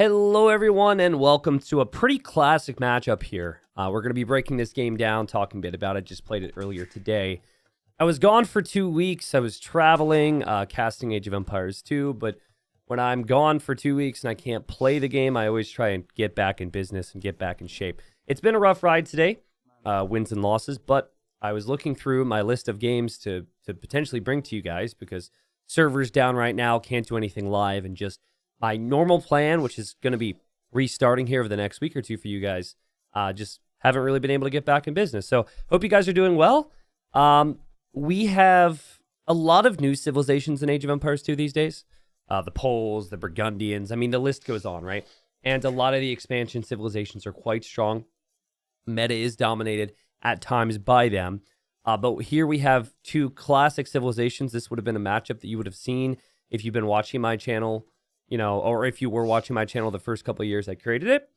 Hello, everyone, and welcome to a pretty classic matchup here. We're going to be breaking this game down, talking a bit about it. Just played it earlier today. I was gone for 2 weeks. I was traveling, casting Age of Empires 2, but when I'm gone for 2 weeks and I can't play the game, I always try and get back in business and get back in shape. It's been a rough ride today, wins and losses, but I was looking through my list of games to potentially bring to you guys because server's down right now, can't do anything live, and just my normal plan, which is going to be restarting here over the next week or two for you guys, just haven't really been able to get back in business. So hope you guys are doing well. We have a lot of new civilizations in Age of Empires 2 these days. The Poles, the Burgundians, I mean, the list goes on, right? And a lot of the expansion civilizations are quite strong. Meta is dominated at times by them. But here we have two classic civilizations. This would have been a matchup that you would have seen if you've been watching my channel, you know, or if you were watching my channel the first couple of years I created it.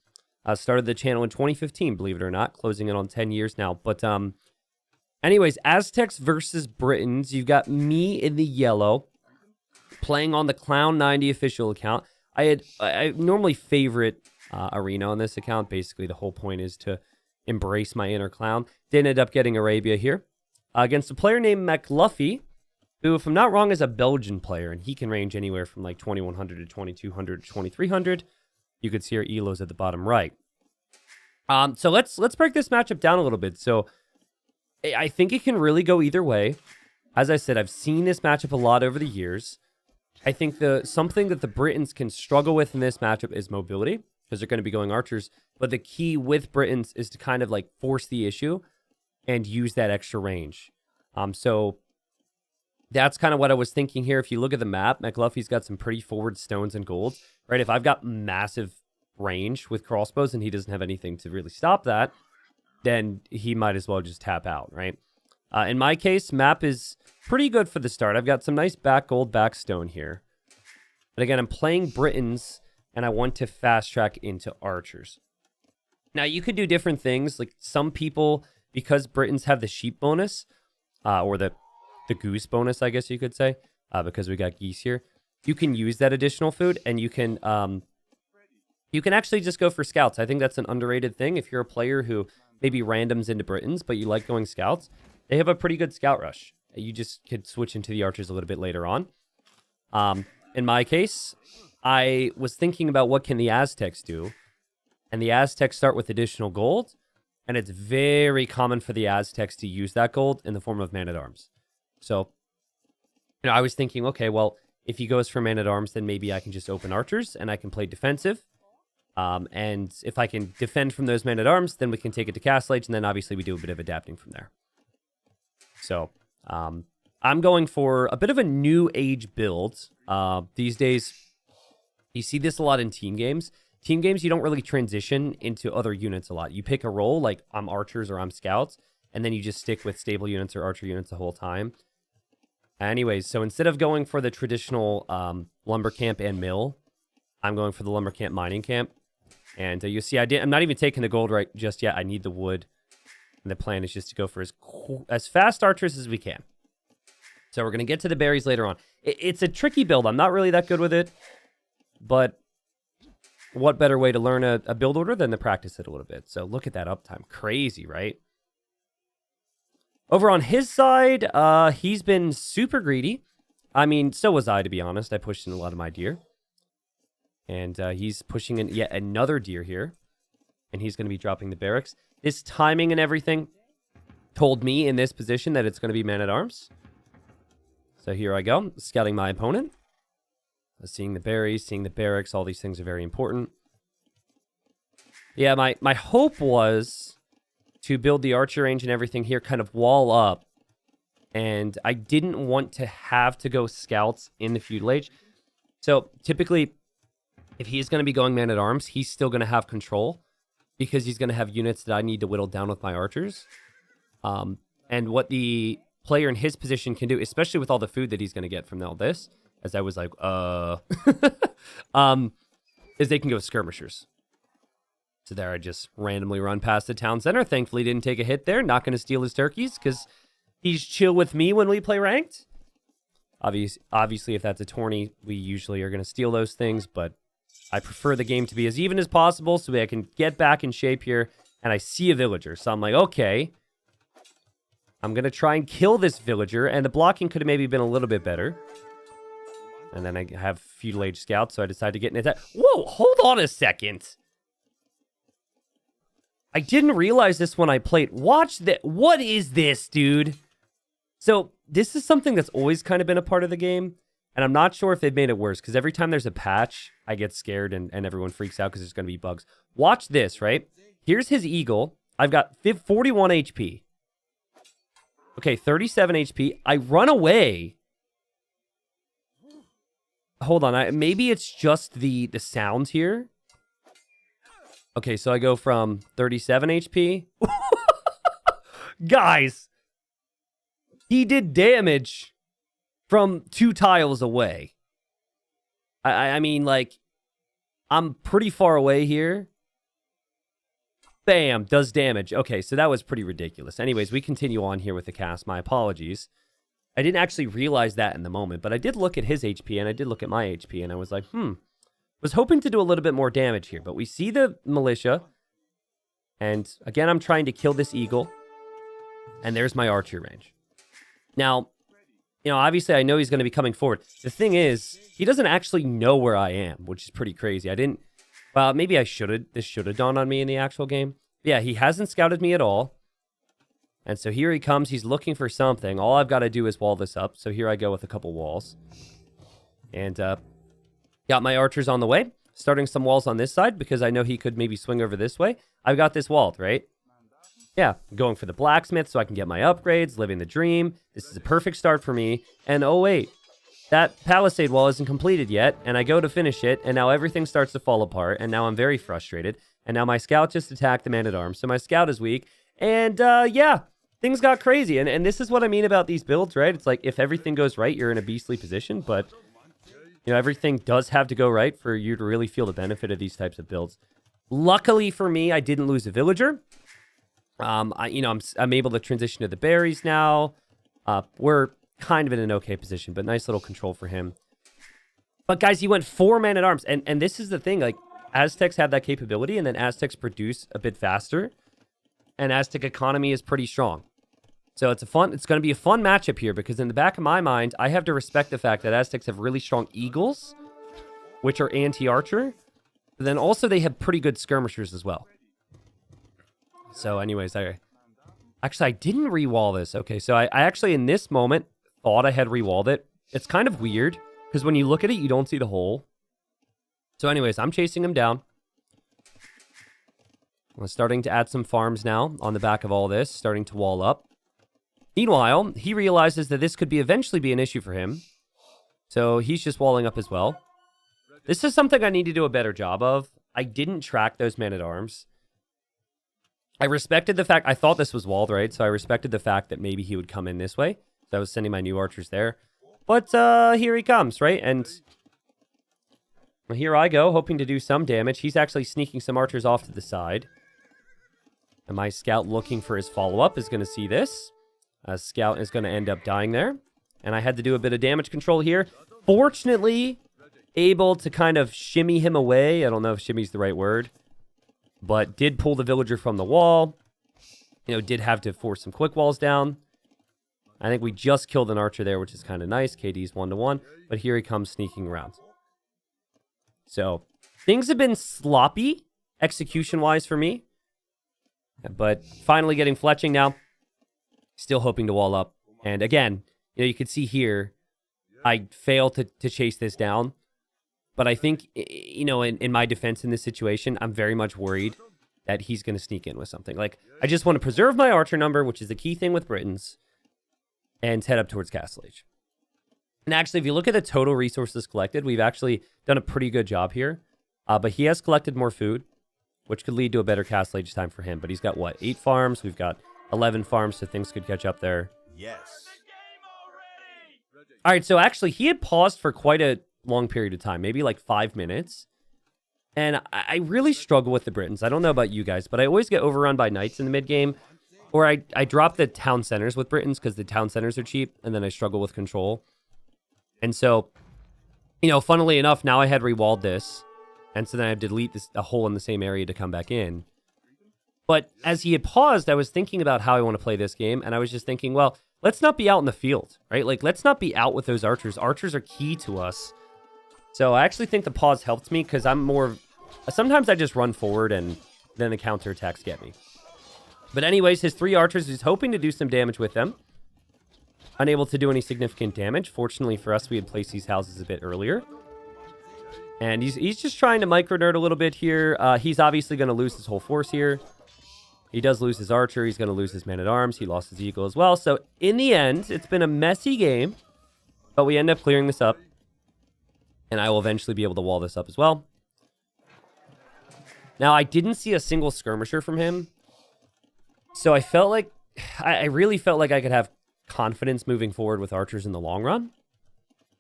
I started the channel in 2015, believe it or not, closing in on 10 years now. But anyways, Aztecs versus Britons. You've got me in the yellow, playing on the Clown 90 official account. I normally favorite Arena on this account. Basically, the whole point is to embrace my inner clown. Did end up getting Arabia here against a player named McLuffy, who, if I'm not wrong, is a Belgian player, and he can range anywhere from like 2100 to 2200 to 2300. You could see our elos at the bottom right. So let's break this matchup down a little bit. So I think it can really go either way. As I said, I've seen this matchup a lot over the years. I think something that the Britons can struggle with in this matchup is mobility, because they're going to be going archers. But the key with Britons is to kind of like force the issue and use that extra range. So that's kind of what I was thinking here. If you look at the map, McLuffy's got some pretty forward stones and golds, right? If I've got massive range with crossbows and he doesn't have anything to really stop that, then he might as well just tap out, right? In my case, map is pretty good for the start. I've got some nice back gold, back stone here. But again, I'm playing Britons, and I want to fast track into archers. Now, you could do different things. Like some people, because Britons have the sheep bonus, or the goose bonus, I guess you could say, because we got geese here. You can use that additional food, and you can actually just go for scouts. I think that's an underrated thing. If you're a player who maybe randoms into Britons, but you like going scouts, they have a pretty good scout rush. You just could switch into the archers a little bit later on. In my case, I was thinking about what can the Aztecs do, and the Aztecs start with additional gold, and it's very common for the Aztecs to use that gold in the form of man-at-arms. So, you know, I was thinking, okay, well, if he goes for man-at-arms, then maybe I can just open archers, and I can play defensive. And if I can defend from those men-at-arms, then we can take it to Castle Age, and then obviously we do a bit of adapting from there. So, I'm going for a bit of a new age build. These days, you see this a lot in team games. Team games, you don't really transition into other units a lot. You pick a role, like I'm archers or I'm scouts, and then you just stick with stable units or archer units the whole time. Anyways, so instead of going for the traditional lumber camp and mill, I'm going for the lumber camp mining camp. And you see, I'm not even taking the gold right just yet. I need the wood. And the plan is just to go for as fast archers as we can. So we're going to get to the berries later on. It's a tricky build. I'm not really that good with it. But what better way to learn a build order than to practice it a little bit? So look at that uptime. Crazy, right? Over on his side, he's been super greedy. I mean, so was I, to be honest. I pushed in a lot of my deer. And he's pushing in yet another deer here. And he's going to be dropping the barracks. His timing and everything told me in this position that it's going to be man-at-arms. So here I go, scouting my opponent. Seeing the berries, seeing the barracks, all these things are very important. Yeah, my hope was to build the archer range and everything here, kind of wall up. And I didn't want to have to go scouts in the Feudal Age. So typically, if he's going to be going man-at-arms, he's still going to have control, because he's going to have units that I need to whittle down with my archers. And what the player in his position can do, especially with all the food that he's going to get from all this, as I was like, is they can go skirmishers. So there I just randomly run past the town center. Thankfully didn't take a hit there. Not going to steal his turkeys because he's chill with me when we play ranked. Obviously, if that's a tourney, we usually are going to steal those things, but I prefer the game to be as even as possible so I can get back in shape here. And I see a villager. So I'm like, okay. I'm going to try and kill this villager. And the blocking could have maybe been a little bit better. And then I have feudal age scouts, so I decided to get an attack. Whoa, hold on a second. I didn't realize this when I played. Watch that. What is this, dude? So this is something that's always kind of been a part of the game. And I'm not sure if they've made it worse, because every time there's a patch, I get scared and everyone freaks out because there's going to be bugs. Watch this, right? Here's his eagle. I've got 41 HP. Okay, 37 HP. I run away. Hold on. Maybe it's just the sound here. Okay, so I go from 37 HP. Guys, he did damage from 2 tiles away. I mean, like, I'm pretty far away here. Bam, does damage. Okay, so that was pretty ridiculous. Anyways, we continue on here with the cast. My apologies. I didn't actually realize that in the moment, but I did look at his HP and I did look at my HP and I was like, was hoping to do a little bit more damage here, but we see the militia. And again, I'm trying to kill this eagle. And there's my archer range. Now, you know, obviously I know he's going to be coming forward. The thing is, he doesn't actually know where I am, which is pretty crazy. Well, maybe this should have dawned on me in the actual game. Yeah, he hasn't scouted me at all. And so here he comes. He's looking for something. All I've got to do is wall this up. So here I go with a couple walls. And got my archers on the way. Starting some walls on this side because I know he could maybe swing over this way. I've got this walled, right? Yeah, going for the blacksmith so I can get my upgrades, living the dream. This is a perfect start for me. And oh, wait. That palisade wall isn't completed yet. And I go to finish it. And now everything starts to fall apart. And now I'm very frustrated. And now my scout just attacked the man-at-arms. So my scout is weak. And yeah. Things got crazy, and this is what I mean about these builds, right? It's like, if everything goes right, you're in a beastly position, but, you know, everything does have to go right for you to really feel the benefit of these types of builds. Luckily for me, I didn't lose a villager. I'm able to transition to the berries now. We're kind of in an okay position, but nice little control for him. But guys, he went 4 man-at-arms, and this is the thing, like, Aztecs have that capability, and then Aztecs produce a bit faster, and Aztec economy is pretty strong. So it's going to be a fun matchup here because in the back of my mind, I have to respect the fact that Aztecs have really strong eagles, which are anti-archer. But then also they have pretty good skirmishers as well. So anyways, I didn't re-wall this. Okay, so I actually in this moment thought I had re-walled it. It's kind of weird because when you look at it, you don't see the hole. So anyways, I'm chasing him down. I'm starting to add some farms now on the back of all this, starting to wall up. Meanwhile, he realizes that this could eventually be an issue for him. So he's just walling up as well. This is something I need to do a better job of. I didn't track those men-at-arms. I respected the fact, I thought this was walled, right? So I respected the fact that maybe he would come in this way. So I was sending my new archers there. But here he comes, right? And here I go, hoping to do some damage. He's actually sneaking some archers off to the side. And my scout looking for his follow-up is going to see this. Scout is going to end up dying there. And I had to do a bit of damage control here. Fortunately, able to kind of shimmy him away. I don't know if shimmy's the right word. But did pull the villager from the wall. You know, did have to force some quick walls down. I think we just killed an archer there, which is kind of nice. KD's 1-1. But here he comes sneaking around. So, things have been sloppy execution-wise for me. But finally getting fletching now. Still hoping to wall up. And again, you know, you can see here, I failed to chase this down. But I think, you know, in my defense in this situation, I'm very much worried that he's going to sneak in with something. Like, I just want to preserve my archer number, which is the key thing with Britons, and head up towards Castle Age. And actually, if you look at the total resources collected, we've actually done a pretty good job here. But he has collected more food, which could lead to a better Castle Age time for him. But he's got, what, 8 farms? We've got 11 farms, so things could catch up there. Yes. All right, so actually, he had paused for quite a long period of time, maybe like 5 minutes. And I really struggle with the Britons. I don't know about you guys, but I always get overrun by knights in the mid-game. Or I drop the town centers with Britons because the town centers are cheap, and then I struggle with control. And so, you know, funnily enough, now I had rewalled this. And so then I have to delete a hole in the same area to come back in. But as he had paused, I was thinking about how I want to play this game. And I was just thinking, well, let's not be out in the field, right? Like, let's not be out with those archers. Archers are key to us. So I actually think the pause helped me because I'm more... Sometimes I just run forward and then the counterattacks get me. But anyways, his 3 archers, he's hoping to do some damage with them. Unable to do any significant damage. Fortunately for us, we had placed these houses a bit earlier. And he's just trying to micro-nerd a little bit here. He's obviously going to lose his whole force here. He does lose his archer. He's going to lose his man-at-arms. He lost his eagle as well. So in the end, it's been a messy game. But we end up clearing this up. And I will eventually be able to wall this up as well. Now, I didn't see a single skirmisher from him. So I felt like... I really felt like I could have confidence moving forward with archers in the long run.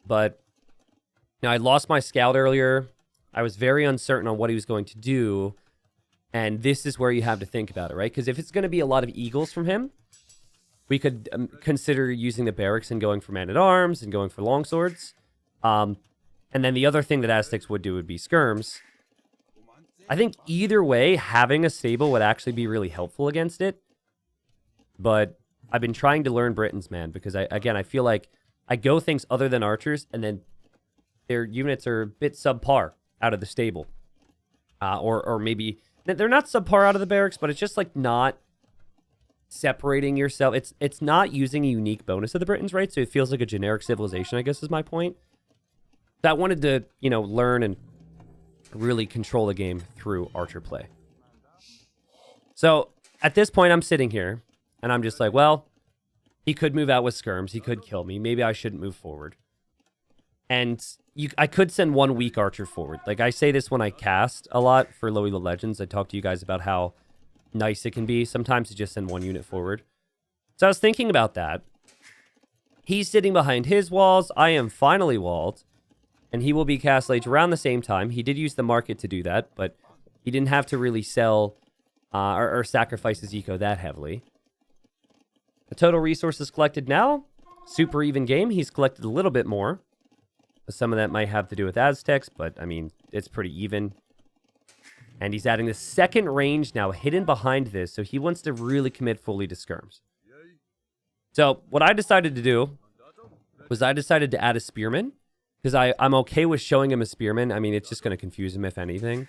But... Now, I lost my scout earlier. I was very uncertain on what he was going to do. And this is where you have to think about it, right? Because if it's going to be a lot of eagles from him, we could consider using the barracks and going for man-at-arms and going for longswords. And then the other thing that Aztecs would do would be skirms. I think either way, having a stable would actually be really helpful against it. But I've been trying to learn Britons, man, because, I feel like I go things other than archers, and then their units are a bit subpar out of the stable. Or maybe... They're not subpar out of the barracks, but it's just, like, not separating yourself. It's not using a unique bonus of the Britons, right? So it feels like a generic civilization, I guess is my point. So I wanted to, learn and really control the game through archer play. So at this point, I'm sitting here, and I'm just like, well, he could move out with skirms. He could kill me. Maybe I shouldn't move forward. And I could send one weak archer forward. Like, I say this when I cast a lot for Low Elo Legends. I talk to you guys about how nice it can be sometimes to just send one unit forward. So I was thinking about that. He's sitting behind his walls. I am finally walled. And he will be cast late around the same time. He did use the market to do that, but he didn't have to really sell or sacrifice his eco that heavily. The total resources collected now, super even game. He's collected a little bit more. Some of that might have to do with Aztecs, but, I mean, it's pretty even. And he's adding the second range now hidden behind this, so he wants to really commit fully to skirms. So, what I decided to do was I decided to add a spearman, because I'm okay with showing him a spearman. I mean, it's just going to confuse him, if anything.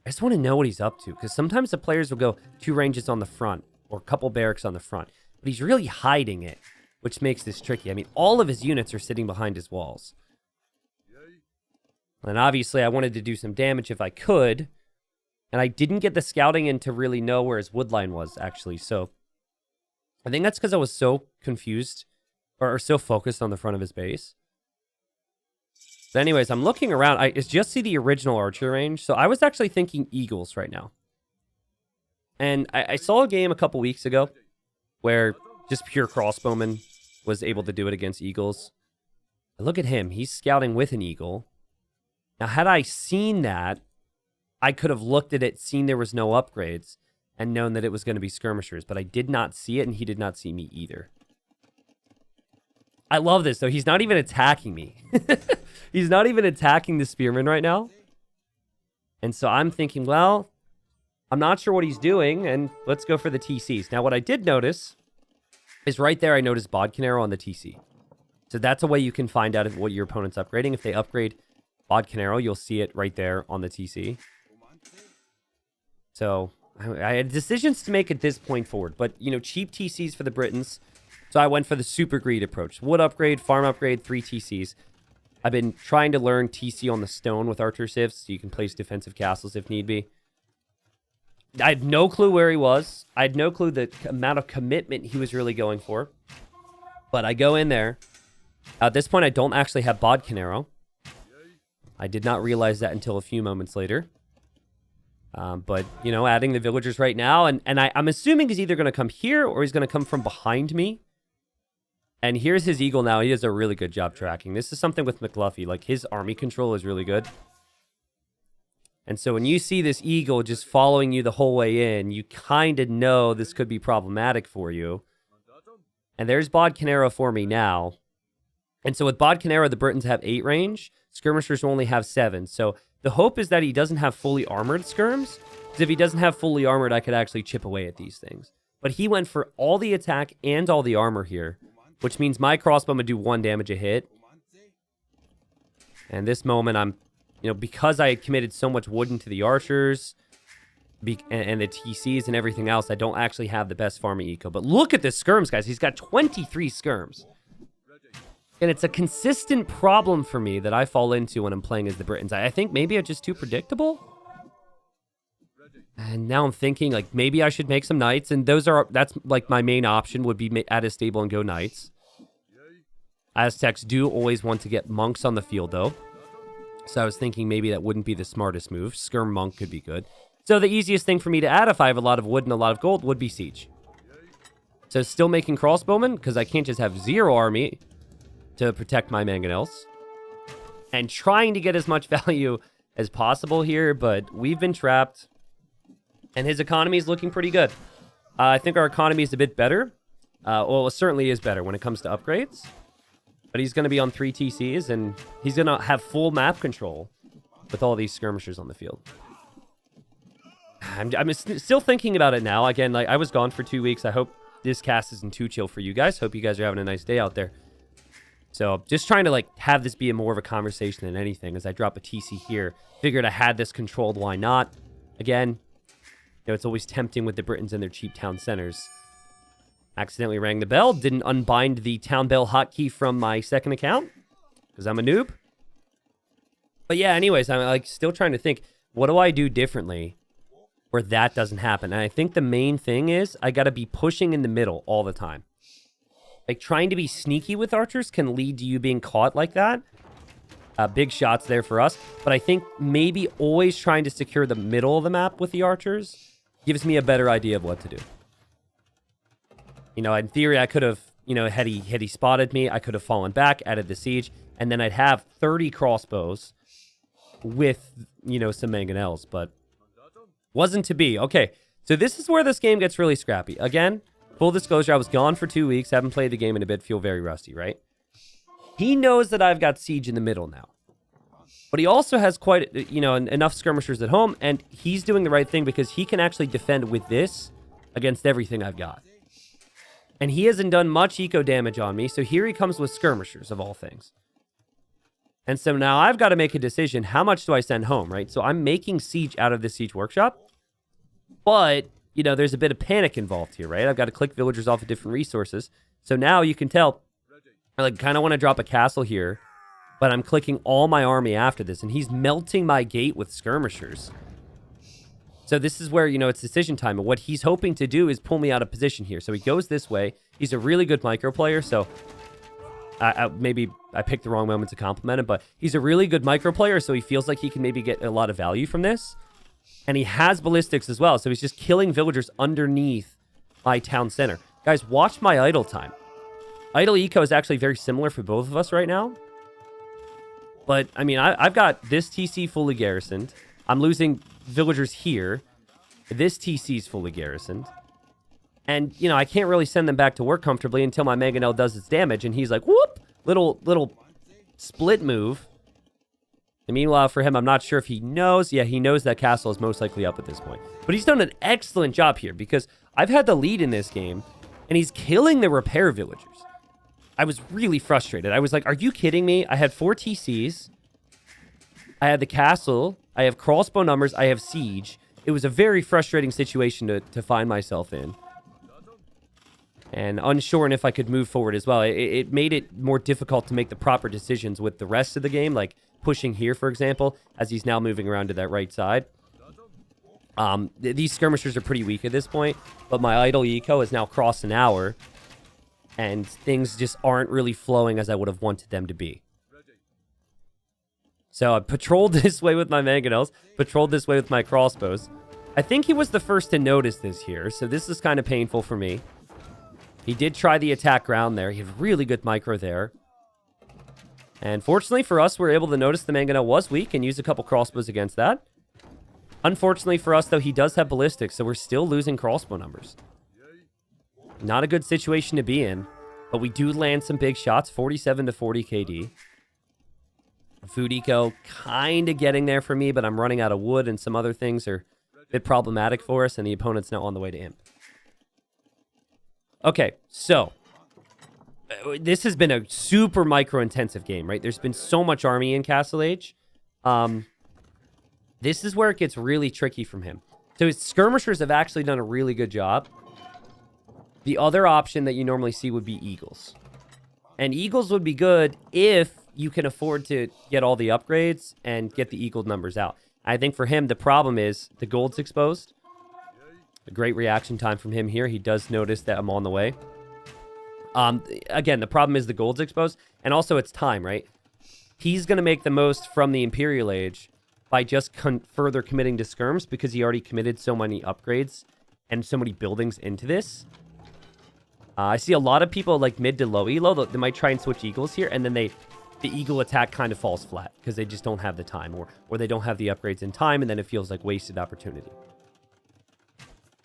I just want to know what he's up to, because sometimes the players will go 2 ranges on the front, or a couple barracks on the front, but he's really hiding it, which makes this tricky. I mean, all of his units are sitting behind his walls. And obviously, I wanted to do some damage if I could. And I didn't get the scouting in to really know where his woodline was, actually. So, I think that's because I was so confused, or so focused on the front of his base. But anyways, I'm looking around. I just see the original archer range. So, I was actually thinking eagles right now. And I saw a game a couple weeks ago where just pure crossbowman was able to do it against eagles. Look at him. He's scouting with an eagle. Now, had I seen that, I could have looked at it, seen there was no upgrades, and known that it was going to be skirmishers. But I did not see it, and he did not see me either. I love this, though. He's not even attacking me. He's not even attacking the spearman right now. And so I'm thinking, well, I'm not sure what he's doing, and let's go for the TCs. Now, what I did notice is right there I noticed Bodkin arrow on the TC. So that's a way you can find out what your opponent's upgrading. If they upgrade Bodkin arrow, you'll see it right there on the TC. So I had decisions to make at this point forward, but cheap TCs for the Britons. So I went for the super greed approach. Wood upgrade, farm upgrade, 3 TCs. I've been trying to learn TC on the stone with archer sieves, so you can place defensive castles if need be. I had no clue where he was. I had no clue the amount of commitment he was really going for. But I go in there. At this point, I don't actually have Bodkin arrow. I did not realize that until a few moments later. But, adding the villagers right now. And I'm assuming he's either going to come here or he's going to come from behind me. And here's his eagle now. He does a really good job tracking. This is something with McLuffy. Like, his army control is really good. And so when you see this eagle just following you the whole way in, you kind of know this could be problematic for you. And there's Bodkin arrow for me now. And so with Bodkin arrow, the Britons have 8 range. Skirmishers only have 7. So the hope is that he doesn't have fully armored skirms. Because if he doesn't have fully armored, I could actually chip away at these things. But he went for all the attack and all the armor here, which means my crossbow would do 1 damage a hit. And this moment, I'm, because I had committed so much wood into the archers and the TCs and everything else, I don't actually have the best farming eco. But look at this skirms, guys. He's got 23 skirms. And it's a consistent problem for me that I fall into when I'm playing as the Britons. I think maybe I'm just too predictable. And now I'm thinking, like, maybe I should make some knights. And that's, like, my main option would be add a stable and go knights. Aztecs do always want to get monks on the field, though. So I was thinking maybe that wouldn't be the smartest move. Skirm monk could be good. So the easiest thing for me to add if I have a lot of wood and a lot of gold would be siege. So still making crossbowmen, because I can't just have 0 army to protect my mangonels. And trying to get as much value as possible here, but we've been trapped. And his economy is looking pretty good. I think our economy is a bit better. Well, it certainly is better when it comes to upgrades. But he's going to be on 3 TCs, and he's going to have full map control with all these skirmishers on the field. I'm still thinking about it now. Again, like, I was gone for 2 weeks. I hope this cast isn't too chill for you guys. Hope you guys are having a nice day out there. So just trying to, like, have this be more of a conversation than anything. As I drop a TC here, figured I had this controlled. Why not? Again, it's always tempting with the Britons and their cheap town centers. Accidentally rang the bell. Didn't unbind the town bell hotkey from my second account because I'm a noob. But yeah, anyways, I'm, like, still trying to think, what do I do differently where that doesn't happen? And I think the main thing is I got to be pushing in the middle all the time. Like, trying to be sneaky with archers can lead to you being caught like that. Big shots there for us. But I think maybe always trying to secure the middle of the map with the archers gives me a better idea of what to do. In theory, I could have, had he spotted me, I could have fallen back, added the siege, and then I'd have 30 crossbows with, some mangonels. But wasn't to be. Okay, so this is where this game gets really scrappy. Again, full disclosure, I was gone for 2 weeks, haven't played the game in a bit, feel very rusty, right? He knows that I've got siege in the middle now. But he also has quite, enough skirmishers at home, and he's doing the right thing because he can actually defend with this against everything I've got. And he hasn't done much eco damage on me, so here he comes with skirmishers, of all things. And so now I've got to make a decision, how much do I send home, right? So I'm making siege out of this siege workshop, but there's a bit of panic involved here, right? I've got to click villagers off of different resources. So now you can tell, I kind of want to drop a castle here, but I'm clicking all my army after this, and he's melting my gate with skirmishers. So this is where, it's decision time, and what he's hoping to do is pull me out of position here. So he goes this way. He's a really good micro player, so maybe I picked the wrong moment to compliment him, but he's a really good micro player, so he feels like he can maybe get a lot of value from this. And he has ballistics as well, so he's just killing villagers underneath my town center. Guys, watch my idle time. Idle eco is actually very similar for both of us right now. But, I mean, I've got this TC fully garrisoned. I'm losing villagers here. This TC is fully garrisoned. And, I can't really send them back to work comfortably until my mangonel does its damage. And he's like, whoop! Little split move. And meanwhile, for him, I'm not sure if he knows. Yeah, he knows that castle is most likely up at this point. But he's done an excellent job here because I've had the lead in this game, and he's killing the repair villagers. I was really frustrated. I was like, are you kidding me? I had 4 TCs. I had the castle. I have crossbow numbers. I have siege. It was a very frustrating situation to find myself in. And unsure if I could move forward as well. It made it more difficult to make the proper decisions with the rest of the game, like pushing here, for example, as he's now moving around to that right side. These skirmishers are pretty weak at this point, but my idle eco is now crossed an hour, and things just aren't really flowing as I would have wanted them to be. So I patrolled this way with my mangonels, patrolled this way with my crossbows. I think he was the first to notice this here, so this is kind of painful for me. He did try the attack ground there. He had really good micro there. And fortunately for us, we're able to notice the mangonel was weak and use a couple crossbows against that. Unfortunately for us, though, he does have ballistics, so we're still losing crossbow numbers. Not a good situation to be in, but we do land some big shots, 47 to 40 KD. Food eco kind of getting there for me, but I'm running out of wood and some other things are a bit problematic for us, and the opponent's now on the way to imp. Okay, so this has been a super micro-intensive game, right? There's been so much army in Castle Age. This is where it gets really tricky from him. So his skirmishers have actually done a really good job. The other option that you normally see would be eagles. And eagles would be good if you can afford to get all the upgrades and get the eagle numbers out. I think for him, the problem is the gold's exposed. A great reaction time from him here. He does notice that I'm on the way. Again, the problem is the gold's exposed. And also it's time, right? He's going to make the most from the Imperial Age by just further committing to skirms because he already committed so many upgrades and so many buildings into this. I see a lot of people like mid to low elo. They might try and switch eagles here, and then the eagle attack kind of falls flat because they just don't have the time, or they don't have the upgrades in time, and then it feels like wasted opportunity.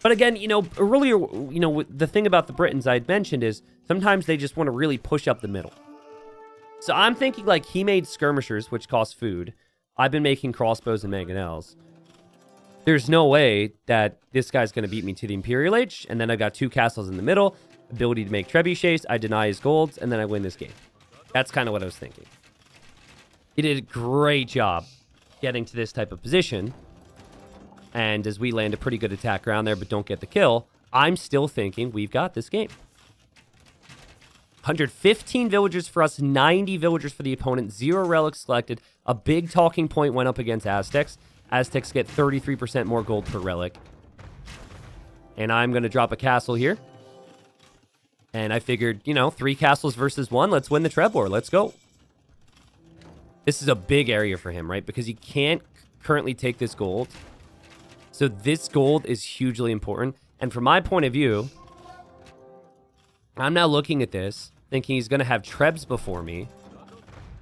But again, you know, earlier, you know, the thing about the Britons I had mentioned is sometimes they just want to really push up the middle. So I'm thinking like he made skirmishers, which cost food. I've been making crossbows and mangonels. There's no way that this guy's going to beat me to the Imperial Age, and then I got 2 castles in the middle. Ability to make trebuchets, I deny his golds, and then I win this game. That's kind of what I was thinking. He did a great job getting to this type of position. And as we land a pretty good attack around there, but don't get the kill, I'm still thinking we've got this game. 115 villagers for us, 90 villagers for the opponent, 0 relics selected. A big talking point went up against Aztecs. Aztecs get 33% more gold per relic. And I'm going to drop a castle here. And I figured, you know, 3 castles versus 1. Let's win the Treb War. Let's go. This is a big area for him, right? Because he can't currently take this gold. So this gold is hugely important. And from my point of view, I'm now looking at this, thinking he's going to have Trebs before me.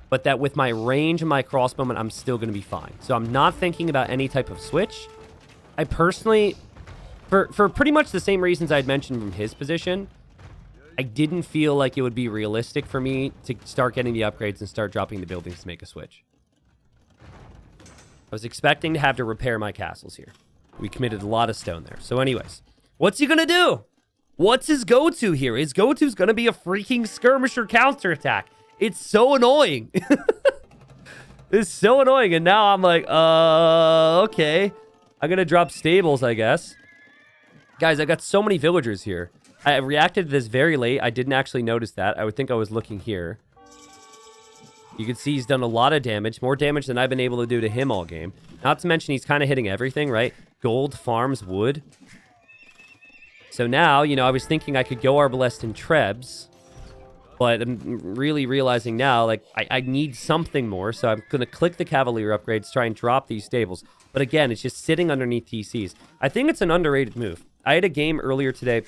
But that with my range and my crossbowman, I'm still going to be fine. So I'm not thinking about any type of switch. I personally, for pretty much the same reasons I'd mentioned from his position, I didn't feel like it would be realistic for me to start getting the upgrades and start dropping the buildings to make a switch. I was expecting to have to repair my castles here. We committed a lot of stone there. So anyways, what's he going to do? What's his go-to here? His go-to is going to be a freaking skirmisher counterattack. It's so annoying. It's so annoying. And now I'm like, okay. I'm going to drop stables, I guess. Guys, I got so many villagers here. I reacted to this very late. I didn't actually notice that. I would think I was looking here. You can see he's done a lot of damage. More damage than I've been able to do to him all game. Not to mention he's kind of hitting everything, right? Gold, farms, wood. So now, you know, I was thinking I could go Arbalest and Trebs. But I'm really realizing now, like, I need something more. So I'm going to click the Cavalier upgrades, try and drop these stables. But again, it's just sitting underneath TCs. I think it's an underrated move. I had a game earlier today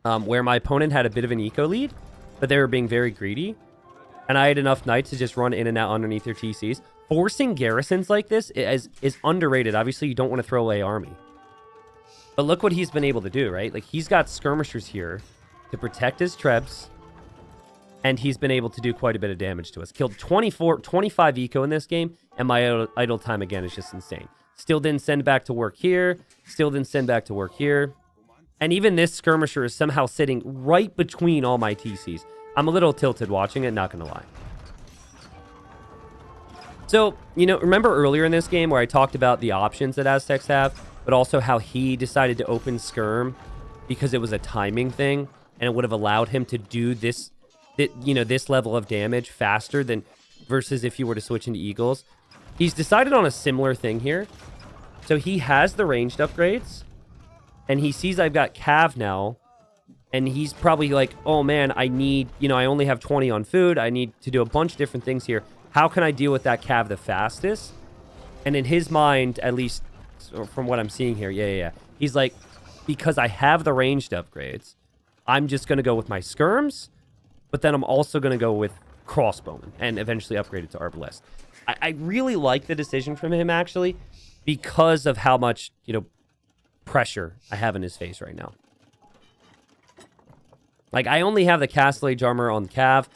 where my opponent had a bit of an eco lead, but they were being very greedy. And I had enough knights to just run in and out underneath their TCs. Forcing garrisons like this is underrated. Obviously, you don't want to throw away army. But look what he's been able to do, right? Like, he's got skirmishers here to protect his Trebs. And he's been able to do quite a bit of damage to us. Killed 25 eco in this game. And my idle time, again, is just insane. Still didn't send back to work here. Still didn't send back to work here. And even this skirmisher is somehow sitting right between all my TCs. I'm a little tilted watching it, not going to lie. So, you know, remember earlier in this game where I talked about the options that Aztecs have, but also how he decided to open skirm because it was a timing thing, and it would have allowed him to do this, you know, this level of damage faster than versus if you were to switch into eagles. He's decided on a similar thing here. So he has the ranged upgrades, and he sees I've got Cav now, and he's probably like, oh man, I need, you know, I only have 20 on food. I need to do a bunch of different things here. How can I deal with that Cav the fastest? And in his mind, at least from what I'm seeing here, yeah. He's like, because I have the ranged upgrades, I'm just going to go with my skirms, but then I'm also going to go with crossbowmen and eventually upgrade it to Arbalest. I really like the decision from him, actually, because of how much, you know, pressure I have in his face right now. Like, I only have the Castle Age armor on Cav.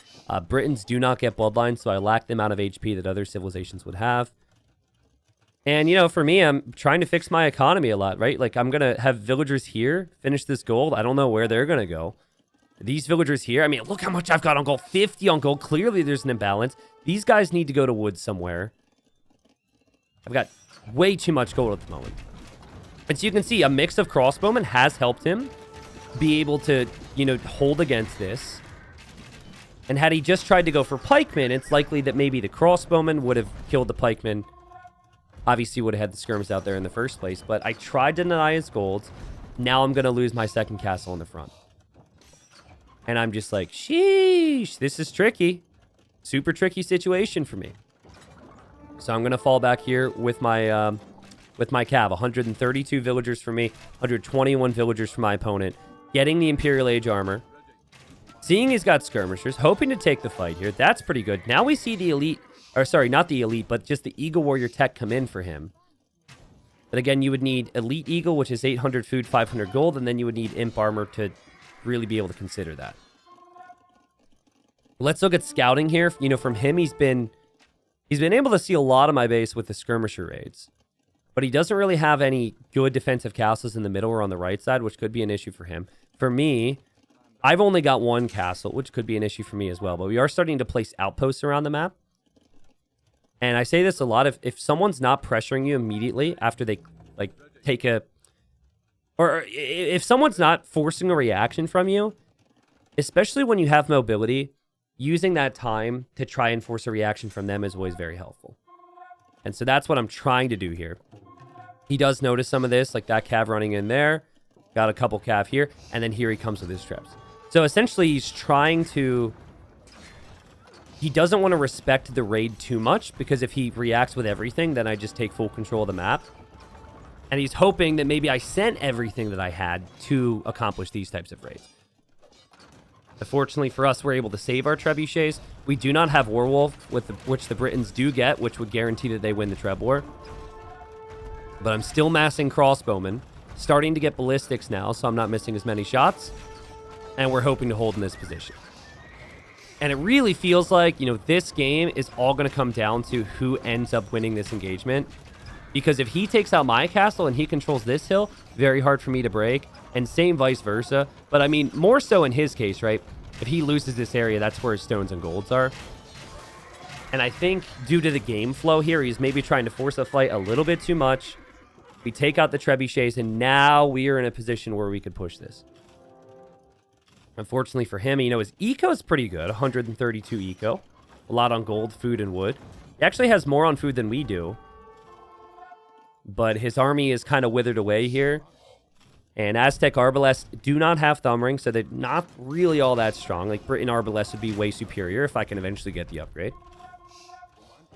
Britons do not get bloodlines, so I lack the amount of HP that other civilizations would have. And, you know, for me, I'm trying to fix my economy a lot, right? Like, I'm going to have villagers here finish this gold. I don't know where they're going to go. These villagers here, I mean, look how much I've got on gold. 50 on gold. Clearly, there's an imbalance. These guys need to go to wood somewhere. I've got way too much gold at the moment. And so you can see a mix of crossbowmen has helped him be able to, you know, hold against this. And had he just tried to go for pikemen, it's likely that maybe the crossbowmen would have killed the pikemen. Obviously, would have had the skirmish out there in the first place. But I tried to deny his gold. Now I'm going to lose my second castle in the front. And I'm just like, sheesh, this is tricky. Super tricky situation for me. So I'm going to fall back here with my cav. 132 villagers for me. 121 villagers for my opponent. Getting the Imperial Age armor. Seeing he's got skirmishers. Hoping to take the fight here. That's pretty good. Now we see the elite... Or sorry, not the elite, but just the Eagle Warrior tech come in for him. But again, you would need Elite Eagle, which is 800 food, 500 gold. And then you would need Imp Armor to really be able to consider that. Let's look at scouting here. You know, from him, he's been able to see a lot of my base with the skirmisher raids. But he doesn't really have any good defensive castles in the middle or on the right side, which could be an issue for him. For me, I've only got one castle, which could be an issue for me as well. But we are starting to place outposts around the map. And I say this a lot, if someone's not pressuring you immediately after they, like, take a... Or if someone's not forcing a reaction from you, especially when you have mobility, using that time to try and force a reaction from them is always very helpful. And so that's what I'm trying to do here. He does notice some of this, like that cav running in there. Got a couple cav here. And then here he comes with his traps. So essentially, he's trying to... He doesn't want to respect the raid too much, because if he reacts with everything, then I just take full control of the map. And he's hoping that maybe I sent everything that I had to accomplish these types of raids. Unfortunately for us, we're able to save our trebuchets. We do not have Warwolf, which the Britons do get, which would guarantee that they win the Treb War. But I'm still massing crossbowmen. Starting to get ballistics now, so I'm not missing as many shots. And we're hoping to hold in this position. And it really feels like, you know, this game is all going to come down to who ends up winning this engagement. Because if he takes out my castle and he controls this hill, very hard for me to break. And same vice versa. But I mean, more so in his case, right? If he loses this area, that's where his stones and golds are. And I think due to the game flow here, he's maybe trying to force a fight a little bit too much. We take out the trebuchets, and now we are in a position where we could push this. Unfortunately for him, you know, his eco is pretty good. 132 eco. A lot on gold, food, and wood. He actually has more on food than we do. But his army is kind of withered away here. And Aztec Arbalests do not have thumb rings, so they're not really all that strong. Like, Briton Arbalests would be way superior if I can eventually get the upgrade.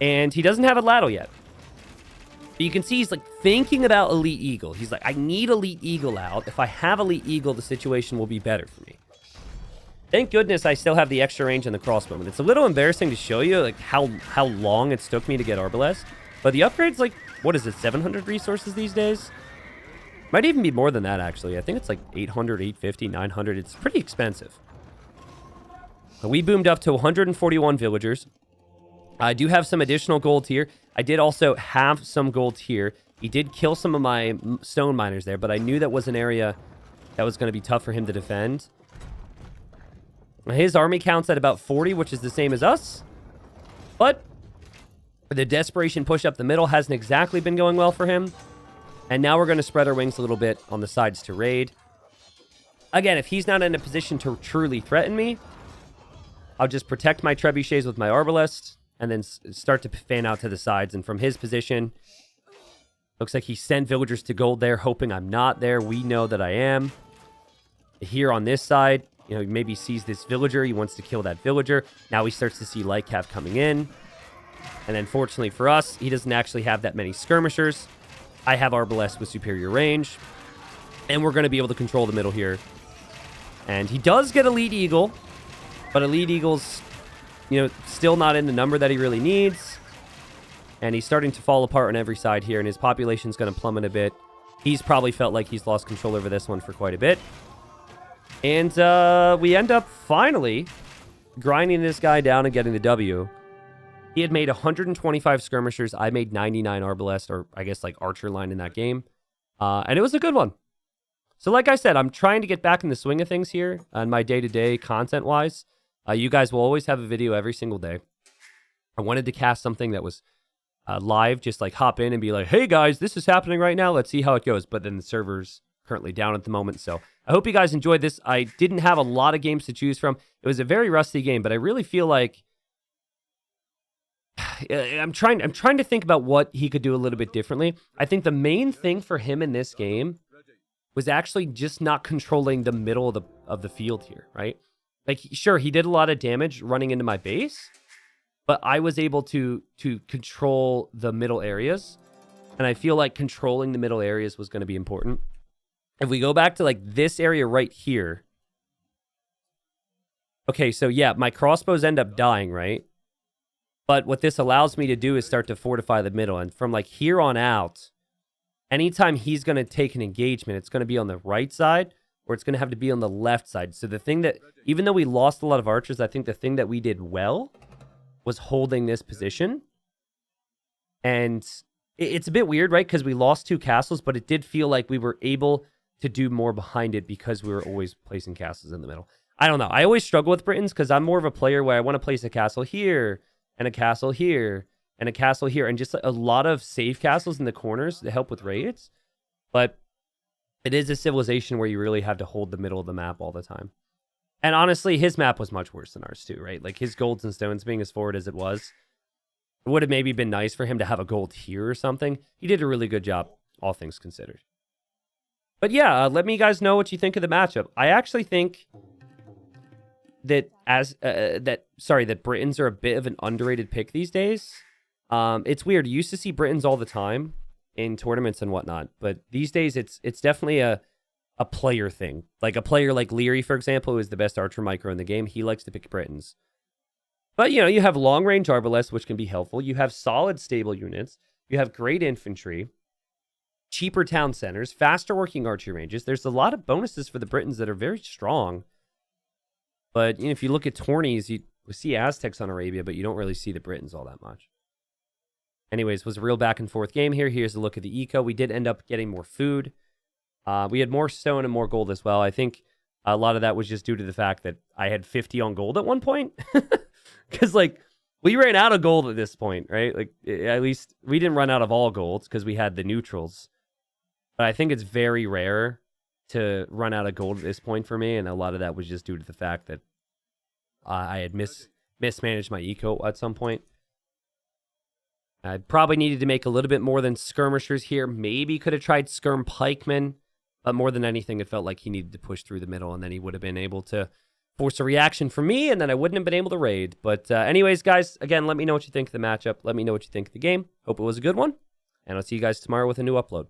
And he doesn't have a ladle yet. But you can see he's, like, thinking about Elite Eagle. He's like, I need Elite Eagle out. If I have Elite Eagle, the situation will be better for me. Thank goodness I still have the extra range on the crossbow. It's a little embarrassing to show you, like, how long it's took me to get Arbalest. But the upgrade's, like, what is it, 700 resources these days? Might even be more than that, actually. I think it's, like, 800, 850, 900. It's pretty expensive. We boomed up to 141 villagers. I do have some additional gold here. I did also have some gold here. He did kill some of my stone miners there, but I knew that was an area that was going to be tough for him to defend. His army counts at about 40, which is the same as us. But the desperation push up the middle hasn't exactly been going well for him. And now we're going to spread our wings a little bit on the sides to raid. Again, if he's not in a position to truly threaten me, I'll just protect my trebuchets with my arbalest and then start to fan out to the sides. And from his position, looks like he sent villagers to gold there, hoping I'm not there. We know that I am. Here on this side, you know, he maybe sees this villager. He wants to kill that villager. Now he starts to see light cav coming in. And then fortunately for us, he doesn't actually have that many skirmishers. I have Arbalest with superior range. And we're going to be able to control the middle here. And he does get Elite Eagle. But Elite Eagle's, you know, still not in the number that he really needs. And he's starting to fall apart on every side here. And his population's going to plummet a bit. He's probably felt like he's lost control over this one for quite a bit. And we end up finally grinding this guy down and getting the W. He had made 125 skirmishers. I made 99 arbalest, or I guess like archer line in that game. And it was a good one. So like I said, I'm trying to get back in the swing of things here on my day-to-day content-wise. You guys will always have a video every single day. I wanted to cast something that was live, just like hop in and be like, hey guys, this is happening right now. Let's see how it goes. But then the server's currently down at the moment. So I hope you guys enjoyed this. I didn't have a lot of games to choose from. It was a very rusty game, but I really feel like I'm trying to think about what he could do a little bit differently. I think the main thing for him in this game was actually just not controlling the middle of the field here, right? Like, sure, he did a lot of damage running into my base, but I was able to control the middle areas, and I feel like controlling the middle areas was going to be important. If we go back to, like, this area right here. Okay, so, yeah, my crossbows end up dying, right? But what this allows me to do is start to fortify the middle. And from, like, here on out, anytime he's going to take an engagement, it's going to be on the right side, or it's going to have to be on the left side. So the thing that, even though we lost a lot of archers, I think the thing that we did well was holding this position. And it's a bit weird, right? Because we lost 2 castles, but it did feel like we were able to do more behind it because we were always placing castles in the middle. I don't know. I always struggle with Britons because I'm more of a player where I want to place a castle here and a castle here and a castle here, and just a lot of safe castles in the corners to help with raids. But it is a civilization where you really have to hold the middle of the map all the time. And honestly, his map was much worse than ours too, right? Like his golds and stones being as forward as it was, it would have maybe been nice for him to have a gold here or something. He did a really good job, all things considered. But yeah, let me guys know what you think of the matchup. I actually think that that Britons are a bit of an underrated pick these days. It's weird. You used to see Britons all the time in tournaments and whatnot, but these days it's definitely a player thing. Like a player like Leary, for example, who is the best archer micro in the game, he likes to pick Britons. But you know, you have long range arbalest, which can be helpful. You have solid stable units. You have great infantry, cheaper town centers, faster working archery ranges. There's a lot of bonuses for the Britons that are very strong. But you know, if you look at tourneys, you see Aztecs on Arabia, but you don't really see the Britons all that much. Anyways, was a real back and forth game here. Here's a look at the eco. We did end up getting more food. We had more stone and more gold as well. I think a lot of that was just due to the fact that I had 50 on gold at one point. Because, like, we ran out of gold at this point, right? Like, at least we didn't run out of all golds because we had the neutrals. But I think it's very rare to run out of gold at this point for me, and a lot of that was just due to the fact that I had mismanaged my eco at some point. I probably needed to make a little bit more than skirmishers here. Maybe could have tried skirm pikemen, but more than anything, it felt like he needed to push through the middle, and then he would have been able to force a reaction from me, and then I wouldn't have been able to raid. But anyways, guys, again, let me know what you think of the matchup. Let me know what you think of the game. Hope it was a good one, and I'll see you guys tomorrow with a new upload.